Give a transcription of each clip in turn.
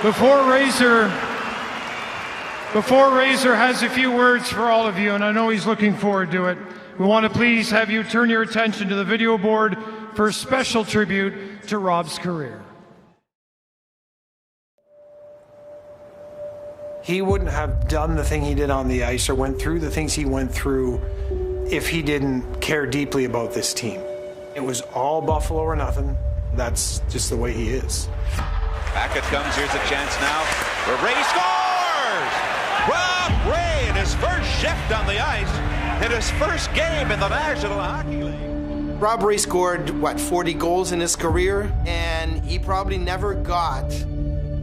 Before Razor has a few words for all of you, and I know he's looking forward to it, we want to please have you turn your attention to the video board for a special tribute to Rob's career. He wouldn't have done the thing he did on the ice or went through the things he went through if he didn't care deeply about this team. It was all Buffalo or nothing. That's just the way he is. Back it comes. Here's a chance now where Ray scores! Rob Ray in his first shift on the ice in his first game in the National Hockey League. Rob Ray scored, 40 goals in his career, and he probably never got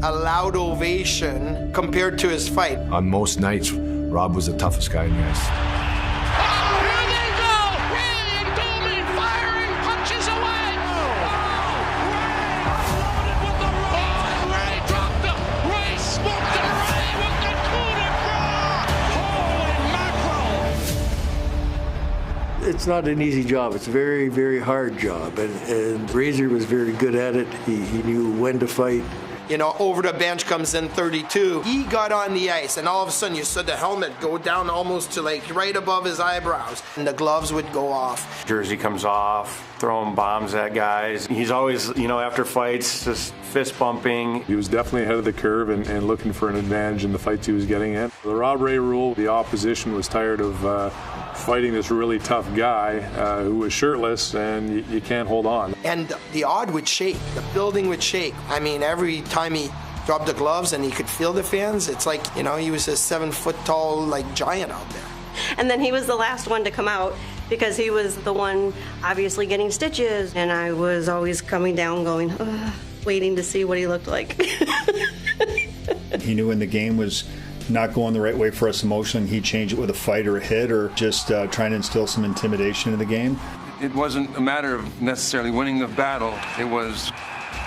a loud ovation compared to his fight. On most nights, Rob was the toughest guy in the ice. Oh, here they go! Ray and Domi firing punches away! Loaded with the right! Ray dropped him! Ray smoked him! Ray with the coup de grace! Holy mackerel! It's not an easy job. It's a very, very hard job, and Razor was very good at it. He knew when to fight. You know, over the bench comes in 32. He got on the ice, and all of a sudden you saw the helmet go down almost to like right above his eyebrows, and the gloves would go off. Jersey comes off, throwing bombs at guys. He's always, after fights, just fist bumping. He was definitely ahead of the curve and looking for an advantage in the fights he was getting in. The Rob Ray rule, the opposition was tired of fighting this really tough guy who was shirtless, and you can't hold on. And the odd would shake, the building would shake. I mean, every time he dropped the gloves and he could feel the fans, it's like, he was a 7-foot-tall, giant out there. And then he was the last one to come out because he was the one obviously getting stitches, and I was always coming down going, waiting to see what he looked like. He knew when the game was not going the right way for us emotionally, he'd change it with a fight or a hit or just trying to instill some intimidation in the game. It wasn't a matter of necessarily winning the battle. It was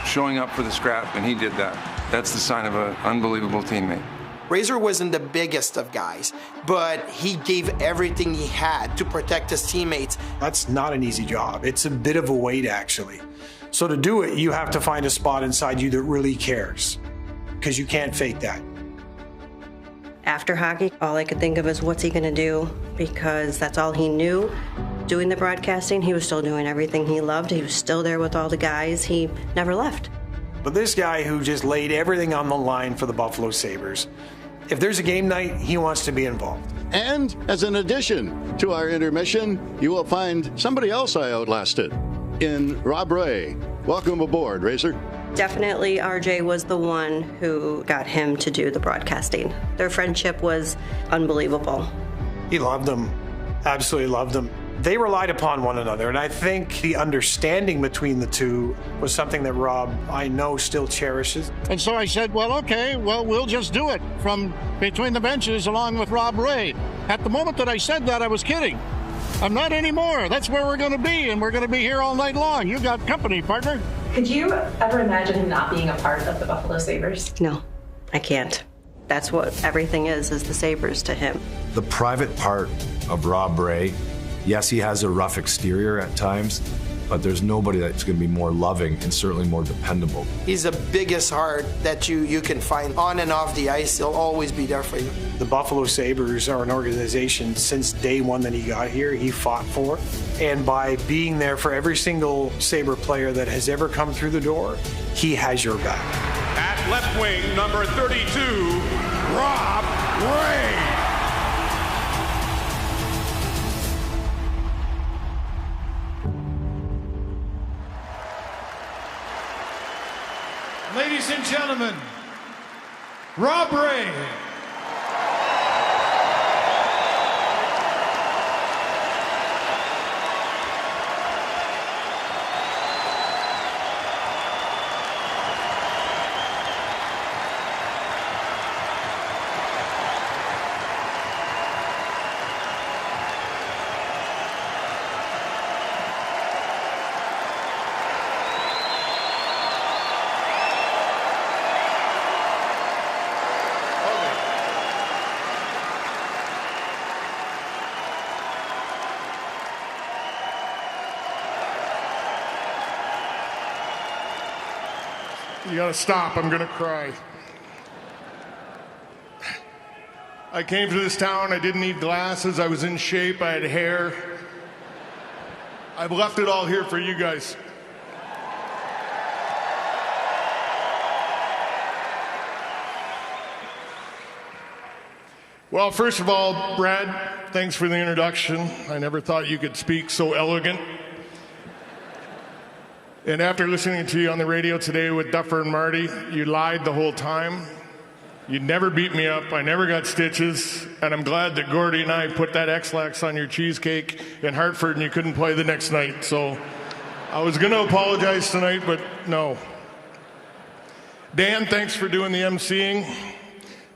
showing up for the scrap, and he did that. That's the sign of an unbelievable teammate. Razor wasn't the biggest of guys, but he gave everything he had to protect his teammates. That's not an easy job. It's a bit of a weight, actually. So to do it, you have to find a spot inside you that really cares, because you can't fake that. After hockey, all I could think of is what's he going to do, because that's all he knew. Doing the broadcasting, he was still doing everything he loved. He was still there with all the guys. He never left. But this guy who just laid everything on the line for the Buffalo Sabres, if there's a game night, he wants to be involved. And as an addition to our intermission, you will find somebody else I outlasted in Rob Ray. Welcome aboard, Razor. Definitely RJ was the one who got him to do the broadcasting. Their friendship was unbelievable. He loved them, absolutely loved them. They relied upon one another, and I think the understanding between the two was something that Rob, I know, still cherishes. And so I said, we'll just do it from between the benches along with Rob Ray. At the moment that I said that, I was kidding. I'm not anymore. That's where we're going to be, and we're going to be here all night long. You got company, partner. Could you ever imagine him not being a part of the Buffalo Sabres? No, I can't. That's what everything is the Sabres to him. The private part of Rob Ray, yes, he has a rough exterior at times, but there's nobody that's going to be more loving and certainly more dependable. He's the biggest heart that you can find on and off the ice. He'll always be there for you. The Buffalo Sabres are an organization since day one that he got here, he fought for. And by being there for every single Sabre player that has ever come through the door, he has your back. At left wing, number 32, Rob Ray. Ladies and gentlemen, Rob Ray. You gotta stop, I'm gonna cry. I came to this town, I didn't need glasses, I was in shape, I had hair. I've left it all here for you guys. Well, first of all, Brad, thanks for the introduction. I never thought you could speak so elegant. And after listening to you on the radio today with Duffer and Marty, you lied the whole time. You never beat me up. I never got stitches. And I'm glad that Gordy and I put that X-Lax on your cheesecake in Hartford and you couldn't play the next night. So I was going to apologize tonight, but no. Dan, thanks for doing the emceeing.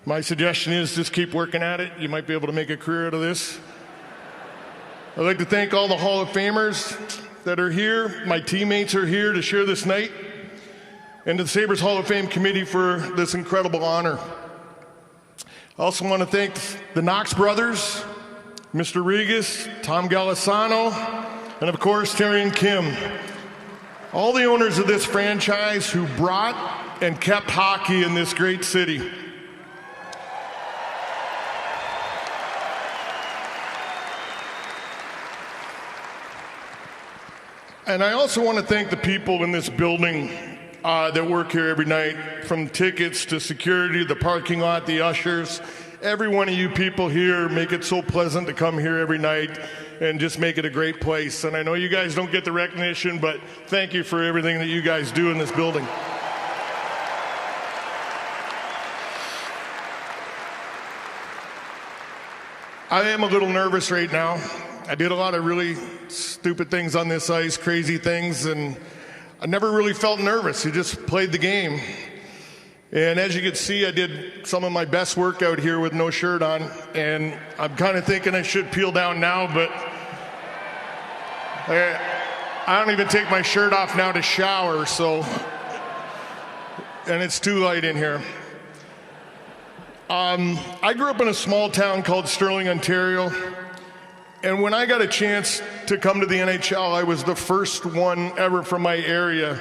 My suggestion is just keep working at it. You might be able to make a career out of this. I'd like to thank all the Hall of Famers that are here. My teammates are here to share this night. And to the Sabres Hall of Fame committee for this incredible honor. I also want to thank the Knox brothers, Mr. Regas, Tom Golisano, and of course Terry and Kim. All the owners of this franchise who brought and kept hockey in this great city. And I also want to thank the people in this building that work here every night, from tickets to security, the parking lot, the ushers. Every one of you people here make it so pleasant to come here every night and just make it a great place. And I know you guys don't get the recognition, but thank you for everything that you guys do in this building. I am a little nervous right now. I did a lot of really stupid things on this ice, crazy things, and I never really felt nervous. You just played the game. And as you can see, I did some of my best work out here with no shirt on, and I'm kind of thinking I should peel down now, but I don't even take my shirt off now to shower, so, and it's too light in here. I grew up in a small town called Sterling, Ontario. And when I got a chance to come to the NHL, I was the first one ever from my area.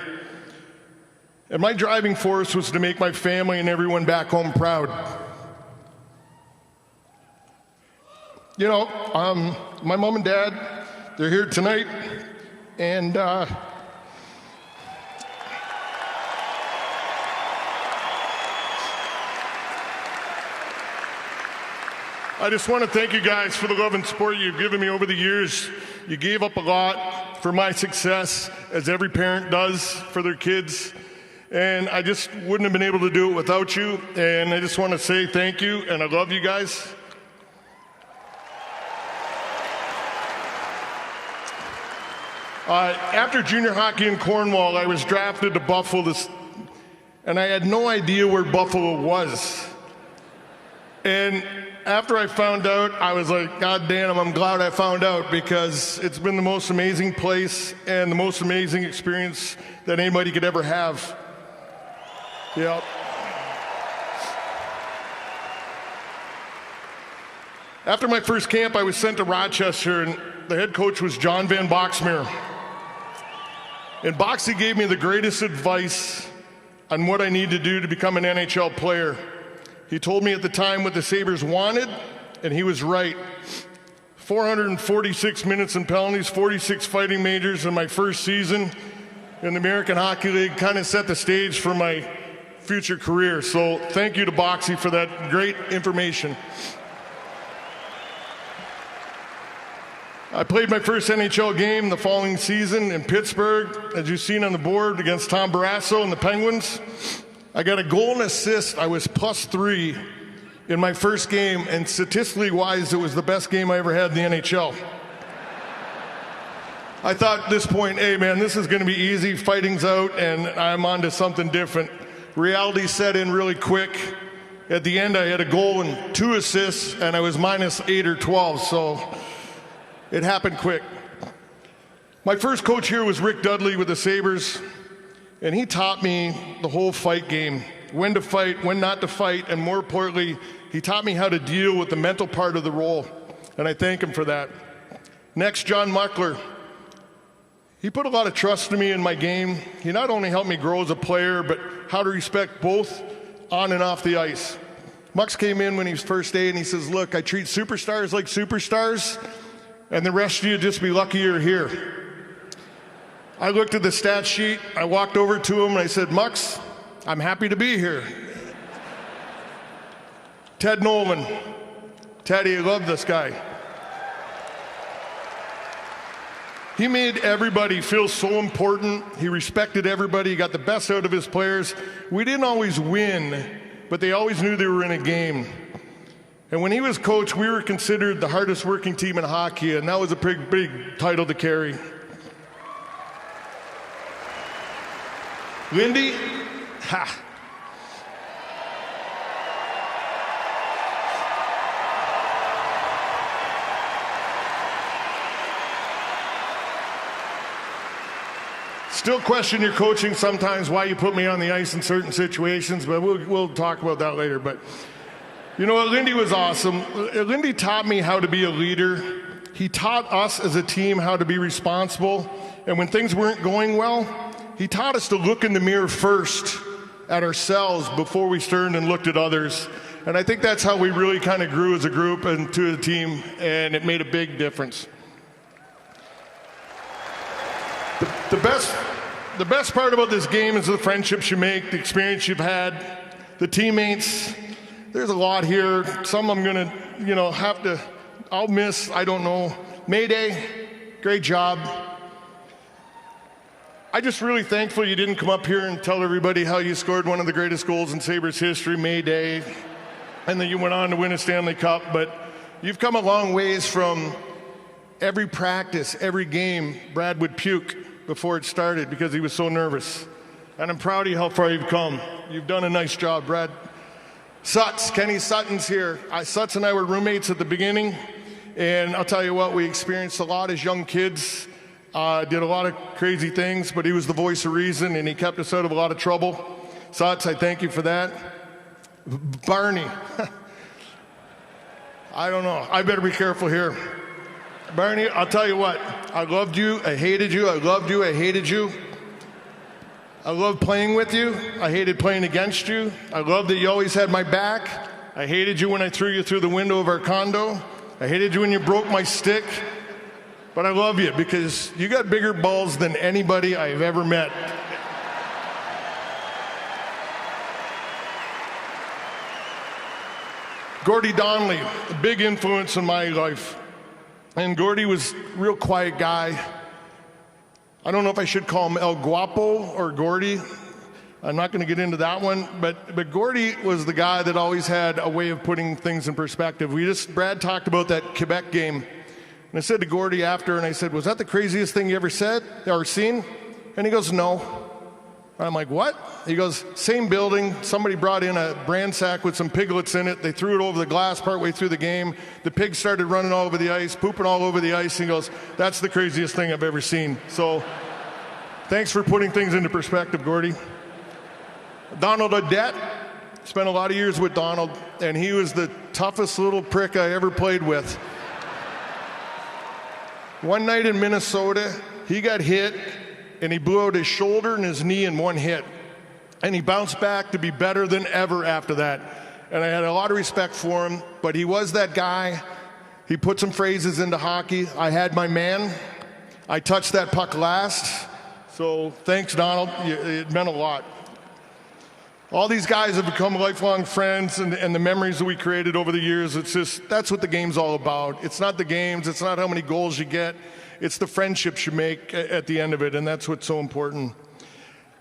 And my driving force was to make my family and everyone back home proud. You know, my mom and dad, they're here tonight, and I just want to thank you guys for the love and support you've given me over the years. You gave up a lot for my success, as every parent does for their kids. And I just wouldn't have been able to do it without you. And I just want to say thank you, and I love you guys. After junior hockey in Cornwall, I was drafted to Buffalo, and I had no idea where Buffalo was. And after I found out, I was like, God damn, I'm glad I found out, because it's been the most amazing place and the most amazing experience that anybody could ever have. Yep. After my first camp, I was sent to Rochester, and the head coach was John Van Boxmeer. And Boxy gave me the greatest advice on what I need to do to become an NHL player. He told me at the time what the Sabres wanted, and he was right. 446 minutes in penalties, 46 fighting majors in my first season in the American Hockey League kind of set the stage for my future career. So thank you to Boxy for that great information. I played my first NHL game the following season in Pittsburgh, as you've seen on the board, against Tom Barrasso and the Penguins. I got a goal and assist. I was +3 in my first game, and statistically wise, it was the best game I ever had in the NHL. I thought at this point, hey man, this is going to be easy. Fighting's out, and I'm on to something different. Reality set in really quick. At the end, I had a goal and 2 assists, and I was -8 or 12, so it happened quick. My first coach here was Rick Dudley with the Sabres. And he taught me the whole fight game, when to fight, when not to fight, and more importantly, he taught me how to deal with the mental part of the role, and I thank him for that. Next, John Muckler. He put a lot of trust in me in my game. He not only helped me grow as a player, but how to respect both on and off the ice. Mux came in when he was first day and he says, look, I treat superstars like superstars, and the rest of you just be lucky you're here. I looked at the stat sheet, I walked over to him and I said, Mux, I'm happy to be here. Ted Nolan. Teddy, I love this guy. He made everybody feel so important. He respected everybody. He got the best out of his players. We didn't always win, but they always knew they were in a game. And when he was coach, we were considered the hardest working team in hockey, and that was a big title to carry. Lindy, ha. Still question your coaching sometimes, why you put me on the ice in certain situations, but we'll talk about that later. But you know what, Lindy was awesome. Lindy taught me how to be a leader. He taught us as a team how to be responsible. And when things weren't going well, he taught us to look in the mirror first at ourselves before we turned and looked at others. And I think that's how we really kind of grew as a group and to a team, and it made a big difference. The best part about this game is the friendships you make, the experience you've had, the teammates. There's a lot here. Some I'm going to, I'll miss, I don't know. Mayday, great job. I just really thankful you didn't come up here and tell everybody how you scored one of the greatest goals in Sabres history, Mayday, and then you went on to win a Stanley Cup. But you've come a long ways from every practice, every game. Brad would puke before it started because he was so nervous. And I'm proud of you how far you've come. You've done a nice job, Brad. Kenny Sutton's here. Suts and I were roommates at the beginning, and I'll tell you what, we experienced a lot as young kids, did a lot of crazy things, but he was the voice of reason, and he kept us out of a lot of trouble. Suts, I thank you for that. Barney. I don't know. I better be careful here. Barney, I'll tell you what, I loved you, I hated you, I loved you, I hated you. I loved playing with you, I hated playing against you. I loved that you always had my back. I hated you when I threw you through the window of our condo. I hated you when you broke my stick. But I love you because you got bigger balls than anybody I've ever met. Gordie Donnelly, a big influence in my life. And Gordie was a real quiet guy. I don't know if I should call him El Guapo or Gordie. I'm not going to get into that one. But Gordie was the guy that always had a way of putting things in perspective. Brad talked about that Quebec game. And I said to Gordie after, and I said, was that the craziest thing you ever said or seen? And he goes, no. I'm like, what? He goes, same building. Somebody brought in a brand sack with some piglets in it. They threw it over the glass partway through the game. The pigs started running all over the ice, pooping all over the ice. He goes, that's the craziest thing I've ever seen. So thanks for putting things into perspective, Gordie. Donald Audette. Spent a lot of years with Donald, and he was the toughest little prick I ever played with. One night in Minnesota, he got hit, and he blew out his shoulder and his knee in one hit. And he bounced back to be better than ever after that. And I had a lot of respect for him, but he was that guy. He put some phrases into hockey. I had my man. I touched that puck last. So thanks, Donald. It meant a lot. All these guys have become lifelong friends, and the memories that we created over the years, that's what the game's all about. It's not the games, it's not how many goals you get, it's the friendships you make at the end of it, and that's what's so important.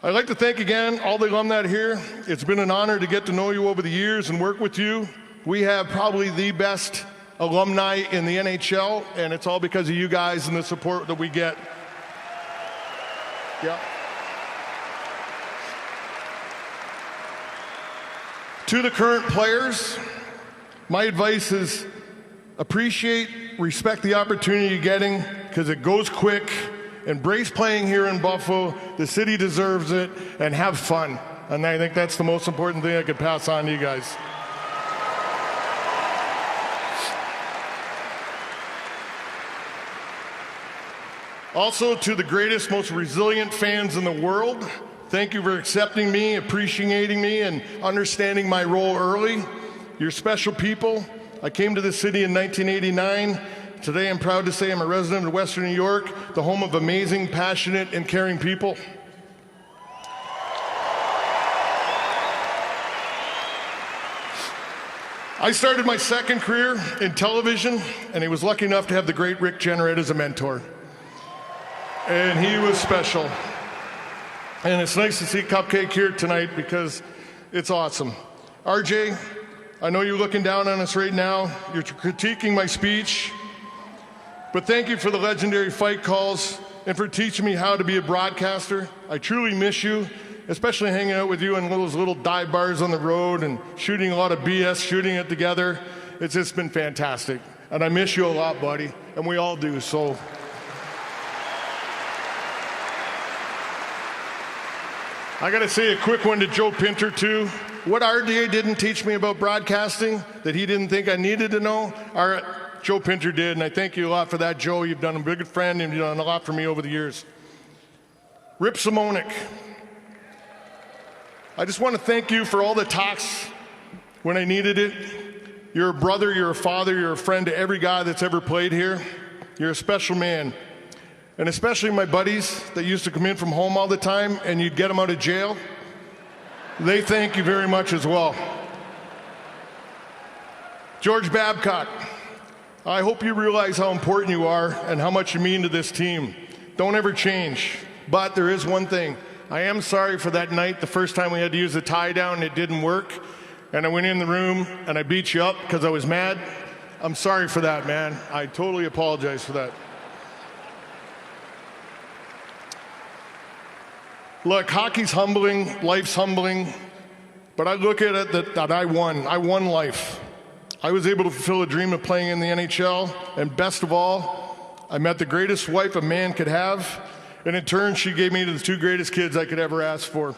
I'd like to thank again all the alumni here. It's been an honor to get to know you over the years and work with you. We have probably the best alumni in the NHL, and it's all because of you guys and the support that we get. Yeah. To the current players, my advice is appreciate, respect the opportunity you're getting because it goes quick. Embrace playing here in Buffalo. The city deserves it, and have fun. And I think that's the most important thing I could pass on to you guys. Also, to the greatest, most resilient fans in the world, thank you for accepting me, appreciating me, and understanding my role early. You're special people. I came to this city in 1989. Today I'm proud to say I'm a resident of Western New York, the home of amazing, passionate, and caring people. I started my second career in television, and I was lucky enough to have the great Rick Jeanneret as a mentor. And he was special. And it's nice to see Cupcake here tonight because it's awesome. RJ, I know you're looking down on us right now. You're critiquing my speech. But thank you for the legendary fight calls and for teaching me how to be a broadcaster. I truly miss you, especially hanging out with you in those little dive bars on the road and shooting a lot of BS, shooting it together. It's just been fantastic. And I miss you a lot, buddy. And we all do, so. I got to say a quick one to Joe Pinter, too. What RDA didn't teach me about broadcasting that he didn't think I needed to know, Joe Pinter did, and I thank you a lot for that, Joe. You've done a big friend, and you've done a lot for me over the years. Rip Simonik. I just want to thank you for all the talks when I needed it. You're a brother, you're a father, you're a friend to every guy that's ever played here. You're a special man. And especially my buddies that used to come in from home all the time and you'd get them out of jail. They thank you very much as well. George Babcock, I hope you realize how important you are and how much you mean to this team. Don't ever change. But there is one thing. I am sorry for that night, the first time we had to use the tie down and it didn't work. And I went in the room and I beat you up because I was mad. I'm sorry for that, man. I totally apologize for that. Look, hockey's humbling, life's humbling, but I look at it that I won. I won life. I was able to fulfill a dream of playing in the NHL, and best of all, I met the greatest wife a man could have, and in turn, she gave me the two greatest kids I could ever ask for.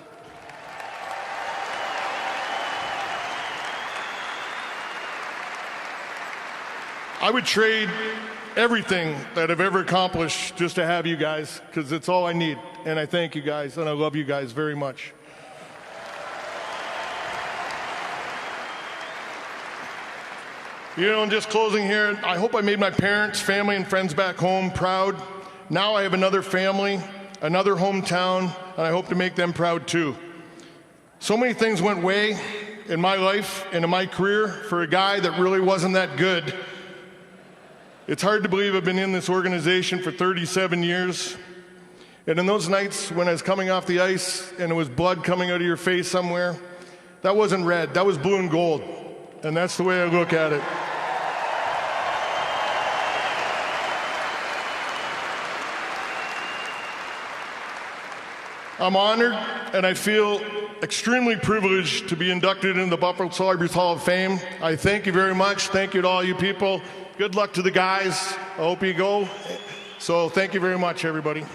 I would trade everything that I've ever accomplished just to have you guys, because it's all I need. And I thank you guys, and I love you guys very much. You know, and just closing here, I hope I made my parents, family, and friends back home proud. Now I have another family, another hometown, and I hope to make them proud too. So many things went way in my life and in my career for a guy that really wasn't that good. It's hard to believe I've been in this organization for 37 years. And in those nights when I was coming off the ice and it was blood coming out of your face somewhere, that wasn't red, that was blue and gold. And that's the way I look at it. I'm honored and I feel extremely privileged to be inducted into the Buffalo Sabres Hall of Fame. I thank you very much. Thank you to all you people. Good luck to the guys. I hope you go. So thank you very much, everybody.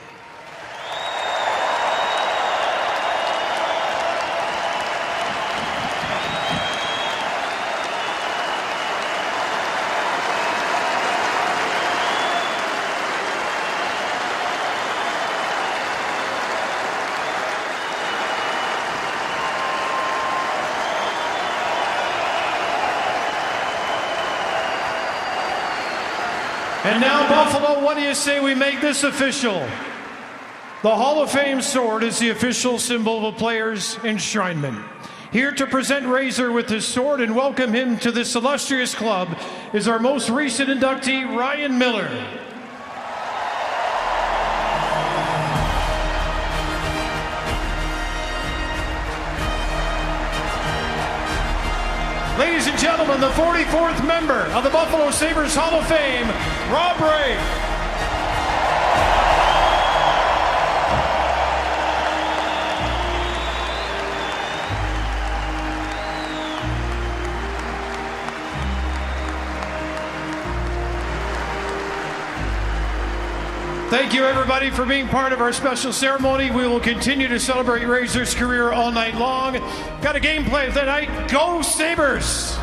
And now, Buffalo, what do you say we make this official? The Hall of Fame sword is the official symbol of a player's enshrinement. Here to present Razor with his sword and welcome him to this illustrious club is our most recent inductee, Ryan Miller. Ladies and gentlemen, the 44th member of the Buffalo Sabres Hall of Fame, Rob Ray. Thank you, everybody, for being part of our special ceremony. We will continue to celebrate Razor's career all night long. Got a game plan tonight. Go Sabres!